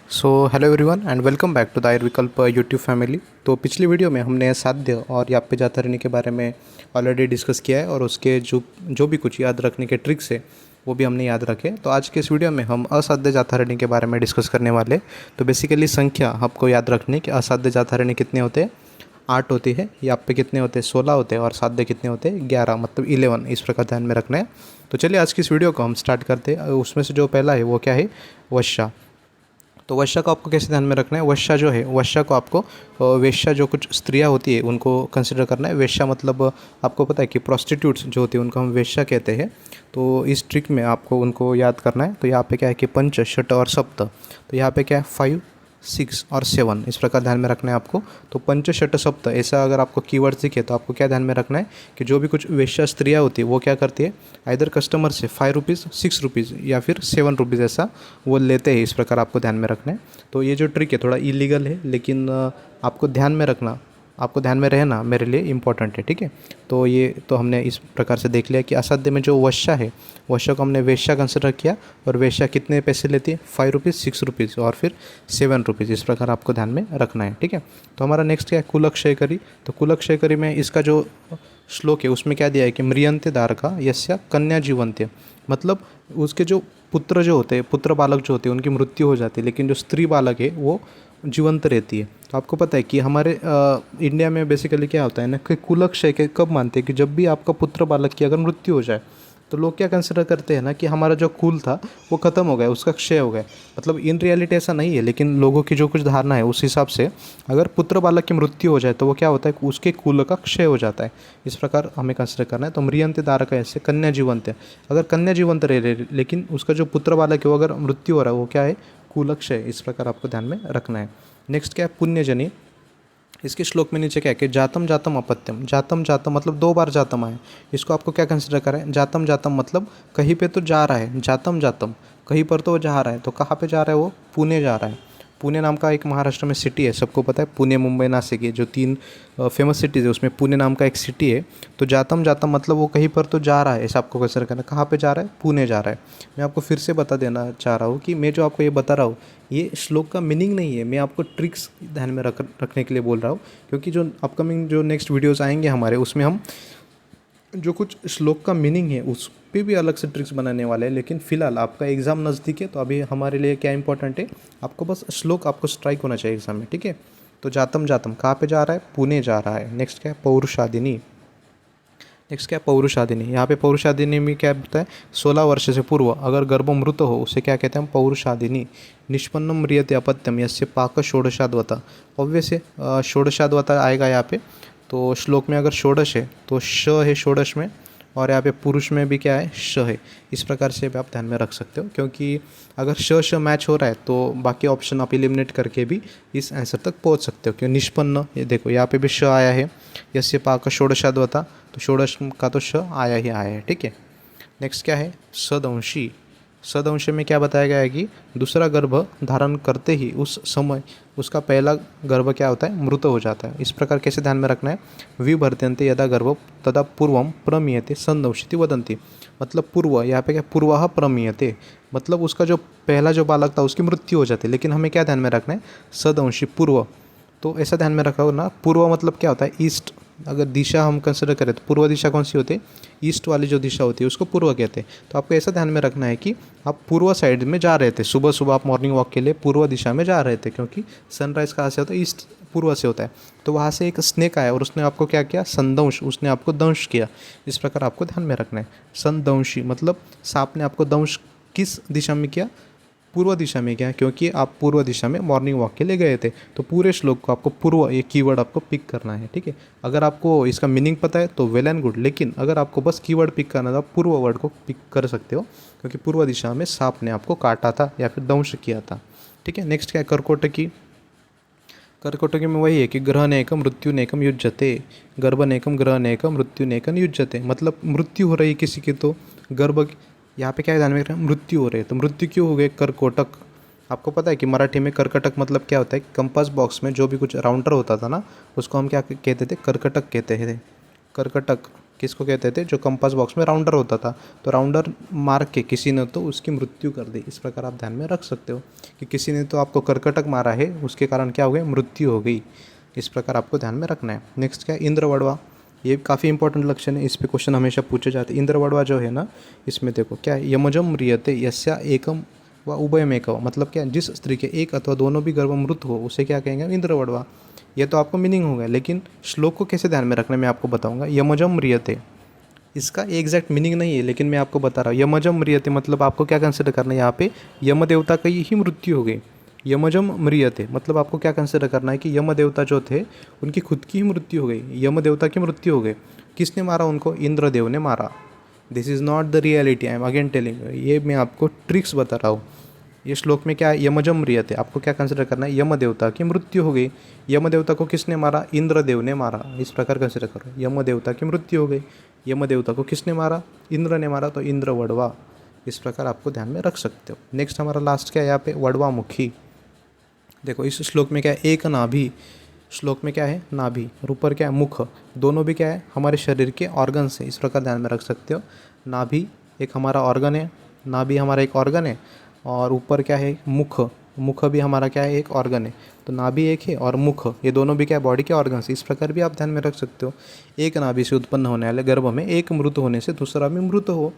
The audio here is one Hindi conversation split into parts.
So hello everyone and welcome back to the Ayurvikalp YouTube family. तो पिछली वीडियो में हमने साध्य और याप्य जातरणी के बारे में ऑलरेडी डिस्कस किया है और उसके जो भी कुछ याद रखने के ट्रिक्स है वो भी हमने याद रखे। तो आज के इस वीडियो में हम असाध्य जातरणी के बारे में डिस्कस करने वाले। तो बेसिकली संख्या आपको याद रखनी कि असाध्य जातरणी कितने होते हैं, 8 होती है। याप्य कितने होते हैं, 16 होते हैं। और साध्य कितने होते हैं, 11 मतलब 11। इस प्रकार ध्यान में रखना है। तो चलिए आज की इस वीडियो को हम स्टार्ट करते हैं। उसमें से जो पहला है वो क्या है, वश्या। तो वश्या को आपको कैसे ध्यान में रखना है। वश्या जो है, वश्या को आपको वेश्या जो कुछ स्त्रियां होती है उनको कंसिडर करना है। वेश्या मतलब आपको पता है कि प्रोस्टिट्यूट्स जो होती है उनको हम वेश्या कहते हैं। तो इस ट्रिक में आपको उनको याद करना है। तो यहाँ पे क्या है कि पंच, षट और सप्त। तो यहाँ पे क्या है 5, 6 और 7, इस प्रकार ध्यान में रखना है आपको। तो पंच, षट, सप्त ऐसा अगर आपको कीवर्ड दिखे तो आपको क्या ध्यान में रखना है कि जो भी कुछ वेश्या स्त्रियाँ होती है वो क्या करती है, आइदर कस्टमर से 5 रुपीज़, 6 रुपीज़ या फिर 7 रुपीज़ ऐसा वो लेते हैं। इस प्रकार आपको ध्यान में रखना है। तो ये जो ट्रिक है थोड़ा इलीगल है, लेकिन आपको ध्यान में रखना, आपको ध्यान में रहना मेरे लिए इम्पोर्टेंट है, ठीक है। तो ये तो हमने इस प्रकार से देख लिया कि असाध्य में जो वश्या है, वश्या को हमने वेश्या कंसिडर किया। और वेश्या कितने पैसे लेती है, 5 रुपीज़, 6 रुपीज़ और फिर 7 रुपीज़। इस प्रकार आपको ध्यान में रखना है, ठीक है। तो हमारा नेक्स्ट क्या है, कुलक्षयकरी। तो कुलक्षयकरी में इसका जो श्लोक है उसमें क्या दिया है कि म्रियंते दारका यस्या कन्या जीवंत्य। मतलब उसके जो पुत्र जो होते हैं, पुत्र बालक जो होते हैं उनकी मृत्यु हो जाती है, लेकिन जो स्त्री बालक है वो जीवंत रहती है। तो आपको पता है कि हमारे इंडिया में बेसिकली क्या होता है ना कि कुलक्षय के कब मानते हैं कि जब भी आपका पुत्र बालक की अगर मृत्यु हो जाए तो लोग क्या कंसिडर करते हैं ना कि हमारा जो कुल था वो ख़त्म हो गया, उसका क्षय हो गया। मतलब इन रियलिटी ऐसा नहीं है, लेकिन लोगों की जो कुछ धारणा है उस हिसाब से अगर पुत्र बालक की मृत्यु हो जाए तो वो क्या होता है, उसके कुल का क्षय हो जाता है। इस प्रकार हमें कंसिडर करना है। तो म्रियंते दारक ऐसे कन्या जीवंत है, अगर कन्या जीवंत रह रहे लेकिन उसका जो पुत्र बालक है वो अगर मृत्यु हो रहा है वो क्या है, कुलक्षय। इस प्रकार आपको ध्यान में रखना है। नेक्स्ट क्या है, पुण्यजनी। इसके श्लोक में नीचे क्या है कि जातम जातम अपत्यम। जातम जातम मतलब 2 बार जातम आए। इसको आपको क्या कंसिडर करें, जातम जातम मतलब कहीं पे तो जा रहा है, जातम जातम कहीं पर तो वो जा रहा है। तो कहाँ पे जा रहा है, वो पुणे जा रहा है। पुणे नाम का एक महाराष्ट्र में सिटी है, सबको पता है। पुणे, मुंबई, नासिक, ये जो 3 फेमस सिटीज़ है उसमें पुणे नाम का एक सिटी है। तो जातम जातम मतलब वो कहीं पर तो जा रहा है, ऐसा आपको कंसिडर करना है। कहाँ पे जा रहा है, पुणे जा रहा है। मैं आपको फिर से बता देना चाह रहा हूँ कि मैं जो आपको ये बता रहा हूँ ये श्लोक का मीनिंग नहीं है, मैं आपको ट्रिक्स ध्यान में रखने के लिए बोल रहा हूँ। क्योंकि जो अपकमिंग जो नेक्स्ट वीडियोस आएंगे हमारे उसमें हम जो कुछ श्लोक का मीनिंग है उस पे भी अलग से ट्रिक्स बनाने वाले हैं। लेकिन फिलहाल आपका एग्ज़ाम नज़दीक है तो अभी हमारे लिए क्या इंपॉर्टेंट है, आपको बस श्लोक आपको स्ट्राइक होना चाहिए एग्जाम में, ठीक है। तो जातम जातम कहाँ पे जा रहा है, पुणे जा रहा है। नेक्स्ट क्या है, पौरुषादिनी। नेक्स्ट क्या है, पौरुषादिनी। यहाँ पे पौरुषादिनी में क्या होता है, 16 वर्ष से पूर्व अगर गर्भ मृत हो उसे क्या कहते हैं हम, पौरुषादिनी। निष्पन्नम म्रियते अपत्यम यस्य पाक षोडशाद्वता। ऑब्वियस है षोडशाद्वता आएगा यहाँ पे। तो श्लोक में अगर षोडश है तो श है षोडश में, और यहाँ पे पुरुष में भी क्या है, श है। इस प्रकार से भी आप ध्यान में रख सकते हो, क्योंकि अगर श मैच हो रहा है तो बाकी ऑप्शन आप एलिमिनेट करके भी इस आंसर तक पहुँच सकते हो। क्यों निष्पन्न, ये देखो यहाँ पे भी श आया है, यस्य पाक षोडशाद्वता। तो षोडश का तो श आया ही आया है, ठीक है। नेक्स्ट क्या है, सदंशी। सदंश में क्या बताया गया है कि दूसरा गर्भ धारण करते ही उस समय उसका पहला गर्भ क्या होता है, मृत हो जाता है। इस प्रकार कैसे ध्यान में रखना है, विभर्त्यन्ते यदा गर्भ तदा पूर्वम प्रमीयते संदंशिति वदंती। मतलब पूर्व, यहाँ पे क्या, पूर्वः प्रमीयते मतलब उसका जो पहला जो बालक था उसकी मृत्यु हो जाती है। लेकिन हमें क्या ध्यान में रखना है, सदंशी पूर्व। तो ऐसा ध्यान में रखा हो ना, पूर्व मतलब क्या होता है, ईस्ट। अगर दिशा हम कंसिडर करें तो पूर्व दिशा कौन सी होती है, ईस्ट वाली जो दिशा होती है उसको पूर्व कहते हैं। तो आपको ऐसा ध्यान में रखना है कि आप पूर्व साइड में जा रहे थे, सुबह सुबह आप मॉर्निंग वॉक के लिए पूर्व दिशा में जा रहे थे, क्योंकि सनराइज कहाँ से होता है, ईस्ट, पूर्व से होता है। तो वहाँ से एक स्नेक आया और उसने आपको क्या किया, संदंश, उसने आपको दंश किया। इस प्रकार आपको ध्यान में रखना है। संदंशी मतलब सांप ने आपको दंश किस दिशा में किया, पूर्व दिशा में क्या, क्योंकि आप पूर्व दिशा में मॉर्निंग वॉक के लिए गए थे। तो पूरे श्लोक को आपको पूर्व, ये कीवर्ड आपको पिक करना है, ठीक है। अगर आपको इसका मीनिंग पता है तो वेल एंड गुड, लेकिन अगर आपको बस कीवर्ड पिक करना था, पूर्व वर्ड को पिक कर सकते हो, क्योंकि पूर्व दिशा में सांप ने आपको काटा था या फिर दंश किया था, ठीक है। नेक्स्ट क्या है, कर्कोटकी। कर्कोटकी में वही है कि ग्रह नेकम मृत्यु नेकम युज्यते। गर्भ नेकम ग्रह नेकम मृत्यु नेकम युज्यते। मतलब मृत्यु हो रही है किसी की तो गर्भ, यहाँ पे क्या ध्यान में रखना है, मृत्यु हो रही है। तो मृत्यु क्यों हो गई, कर्कोटक। आपको पता है कि मराठी में कर्कटक मतलब क्या होता है, कंपास बॉक्स में जो भी कुछ राउंडर होता था ना उसको हम क्या कहते थे, कर्कटक कहते थे। कर्कटक किसको कहते थे, जो कंपास बॉक्स में राउंडर होता था, तो राउंडर मार के किसी ने तो उसकी मृत्यु कर दी। इस प्रकार आप ध्यान में रख सकते हो कि किसी ने तो आपको कर्कटक मारा है, उसके कारण क्या हो गया, मृत्यु हो गई। इस प्रकार आपको ध्यान में रखना है। नेक्स्ट क्या है, इंद्रवड़वा। ये काफ़ी इंपॉर्टेंट लक्षण है, इस पे क्वेश्चन हमेशा पूछे जाते हैं। इंद्रवड़वा जो है ना, इसमें देखो क्या है, यमजम म्रियते यस्या एकम व उभयमेकव, मतलब क्या, जिस स्त्री के एक अथवा दोनों भी गर्भमृत हो उसे क्या कहेंगे, इंद्रवड़वा। ये तो आपको मीनिंग होगा, लेकिन श्लोक को कैसे ध्यान में रखना है मैं आपको बताऊंगा। यमजम म्रियते, इसका एग्जैक्ट मीनिंग नहीं है, लेकिन मैं आपको बता रहा हूँ। यमजम म्रियते मतलब आपको क्या कंसिडर करना है, यहाँ पे यम देवता की ही मृत्यु हो गई। यमजम म्रियते मतलब आपको क्या कंसिडर करना है कि यम देवता जो थे उनकी खुद की ही मृत्यु हो गई, यम देवता की मृत्यु हो गई। किसने मारा उनको, इंद्रदेव ने मारा। This is not the reality, I am again telling, ये मैं आपको ट्रिक्स बता रहा हूँ। ये श्लोक में क्या है, यमजम म्रियते, आपको क्या कंसिडर करना है, यम देवता की मृत्यु हो गई। यम देवता को किसने मारा, इंद्रदेव ने मारा। इस प्रकार कंसिडर करो, यम देवता की मृत्यु हो गई, यम देवता को किसने मारा, इंद्र ने मारा, तो इंद्र वड़वा। इस प्रकार आपको ध्यान में रख सकते हो। नेक्स्ट हमारा लास्ट क्या है यहाँ पे, वड़वा मुखी। देखो इस श्लोक में क्या है, एक नाभि, श्लोक में क्या है, नाभि, और ऊपर क्या है, मुख, दोनों भी क्या है, हमारे शरीर के ऑर्गन से। इस प्रकार ध्यान में रख सकते हो। नाभि एक हमारा ऑर्गन है, नाभि हमारा एक ऑर्गन है, और ऊपर क्या है, मुख, मुख भी हमारा क्या है, एक ऑर्गन है। तो नाभि एक है और मुख, ये दोनों भी क्या है, बॉडी के ऑर्गन से। इस प्रकार भी आप ध्यान में रख सकते हो। एक नाभि से उत्पन्न होने वाले गर्भ में एक मृत होने से दूसरा भी मृत हो,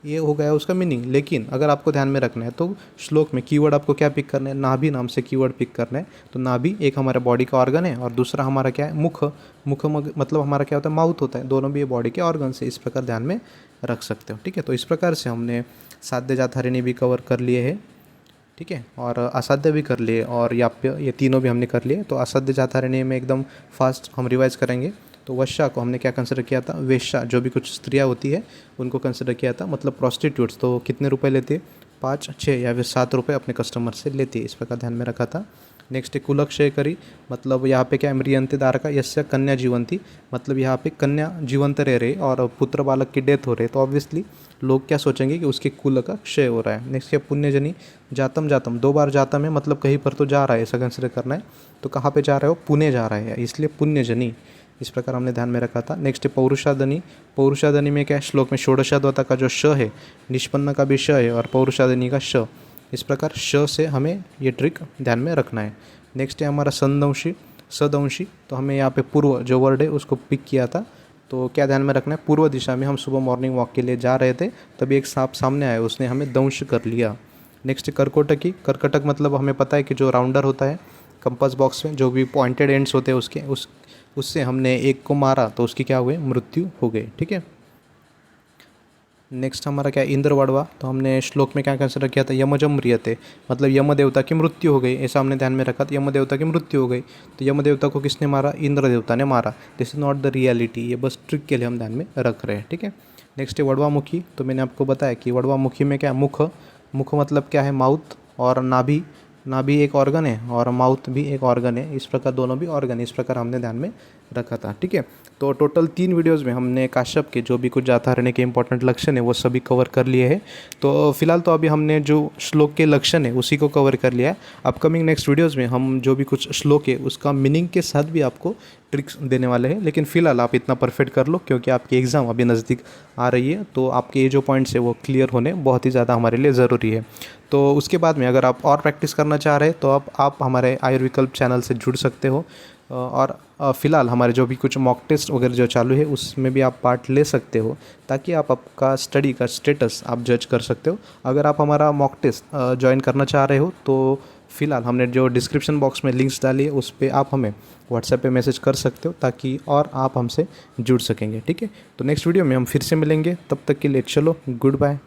ये हो गया उसका मीनिंग। लेकिन अगर आपको ध्यान में रखना है तो श्लोक में कीवर्ड आपको क्या पिक करना है, नाभि नाम से कीवर्ड पिक करना है। तो नाभि एक हमारे बॉडी का ऑर्गन है और दूसरा हमारा क्या है, मुख, मुख मतलब हमारा क्या होता है, माउथ होता है। दोनों भी ये बॉडी के ऑर्गन से। इस प्रकार ध्यान में रख सकते हो। ठीक है, तो इस प्रकार से हमने साध्य जात हरिणी भी कवर कर लिए है, ठीक है, और असाध्य भी कर लिए, और याप्य, ये तीनों भी हमने कर लिए। तो असाध्य जात हरिणी में एकदम फास्ट हम रिवाइज करेंगे। तो वश्या को हमने क्या कंसिडर किया था, वेश्या, जो भी कुछ स्त्रियाँ होती है उनको कंसिडर किया था, मतलब प्रोस्टिट्यूट्स। तो कितने रुपए लेते हैं, 5, 6 या फिर 7 रुपये अपने कस्टमर से लेती है। इस प्रकार ध्यान में रखा था। नेक्स्ट है कुलक्षय करी, मतलब यहाँ पे क्या है, म्रियंते दारका यस्य कन्या जीवंती, मतलब यहाँ पे कन्या जीवंत रह रही और पुत्र बालक की डेथ हो रही है। तो ऑब्वियसली लोग क्या सोचेंगे कि उसके कुल का क्षय हो रहा है। नेक्स्ट क्या, पुण्यजनी, जातम जातम, 2 बार जातम है, मतलब कहीं पर तो जा रहा है, ऐसा कंसिडर करना है। तो कहाँ पे जा रहा है, वो पुणे जा रहा है, इसलिए पुण्यजनी। इस प्रकार हमने ध्यान में रखा था। नेक्स्ट है पौरुषादनी। पौरुषादनी में क्या है, श्लोक में षोडशाद्वता का जो श है, निष्पन्न का भी श है और पौरुषादनी का श। इस प्रकार श से हमें ये ट्रिक ध्यान में रखना है। नेक्स्ट है हमारा संदंशी, सदंशी। तो हमें यहाँ पे पूर्व जो वर्ड है उसको पिक किया था। तो क्या ध्यान में रखना है, पूर्व दिशा में हम सुबह मॉर्निंग वॉक के लिए जा रहे थे, तभी एक सांप सामने आया, उसने हमें दंश कर लिया। नेक्स्ट कर्कोटकी। कर्कटक मतलब हमें पता है कि जो राउंडर होता है कंपास बॉक्स में, जो भी पॉइंटेड एंड्स होते हैं उससे हमने एक को मारा तो उसकी क्या हुई, मृत्यु हो गई। ठीक है, नेक्स्ट हमारा क्या है, इंद्रवड़वा। तो हमने श्लोक में क्या कंसिडर किया था, यमजम म्रियते, मतलब यम देवता की मृत्यु हो गई, ऐसा हमने ध्यान में रखा था। यम देवता की मृत्यु हो गई, तो यम देवता को किसने मारा, इंद्र देवता ने मारा। This is not the reality, ये बस ट्रिक के लिए हम ध्यान में रख रहे हैं। ठीक है, नेक्स्ट है वड़वामुखी। तो मैंने आपको बताया कि वड़वामुखी में क्या, मुख, मुख मतलब क्या है, माउथ, और नाभि, नाभि एक ऑर्गन है और माउथ भी एक ऑर्गन है। इस प्रकार दोनों भी ऑर्गन है, इस प्रकार हमने ध्यान में रखा था। ठीक है, तो टोटल 3 वीडियोज़ में हमने काश्यप के जो भी कुछ जातहरणी के इंपॉर्टेंट लक्षण है वो सभी कवर कर लिए हैं। तो फिलहाल तो अभी हमने जो श्लोक के लक्षण है उसी को कवर कर लिया है। अपकमिंग नेक्स्ट वीडियोज़ में हम जो भी कुछ श्लोक है उसका मीनिंग के साथ भी आपको ट्रिक्स देने वाले हैं। लेकिन फिलहाल आप इतना परफेक्ट कर लो, क्योंकि आपकी एग्ज़ाम अभी नज़दीक आ रही है, तो आपके ये जो पॉइंट्स है वो क्लियर होने बहुत ही ज़्यादा हमारे लिए ज़रूरी है। तो उसके बाद में अगर आप और प्रैक्टिस करना चाह रहे हैं तो आप हमारे आयुर्विकल्प चैनल से जुड़ सकते हो, और फ़िलहाल हमारे जो भी कुछ मॉक टेस्ट वगैरह जो चालू है उसमें भी आप पार्ट ले सकते हो, ताकि आप आपका स्टडी का स्टेटस आप जज कर सकते हो। अगर आप हमारा मॉक टेस्ट ज्वाइन करना चाह रहे हो तो फ़िलहाल हमने जो डिस्क्रिप्शन बॉक्स में लिंक्स डाली है उस पर आप हमें व्हाट्सएप पे मैसेज कर सकते हो, ताकि और आप हमसे जुड़ सकेंगे। ठीक है, तो नेक्स्ट वीडियो में हम फिर से मिलेंगे, तब तक के लिए चलो गुड बाय।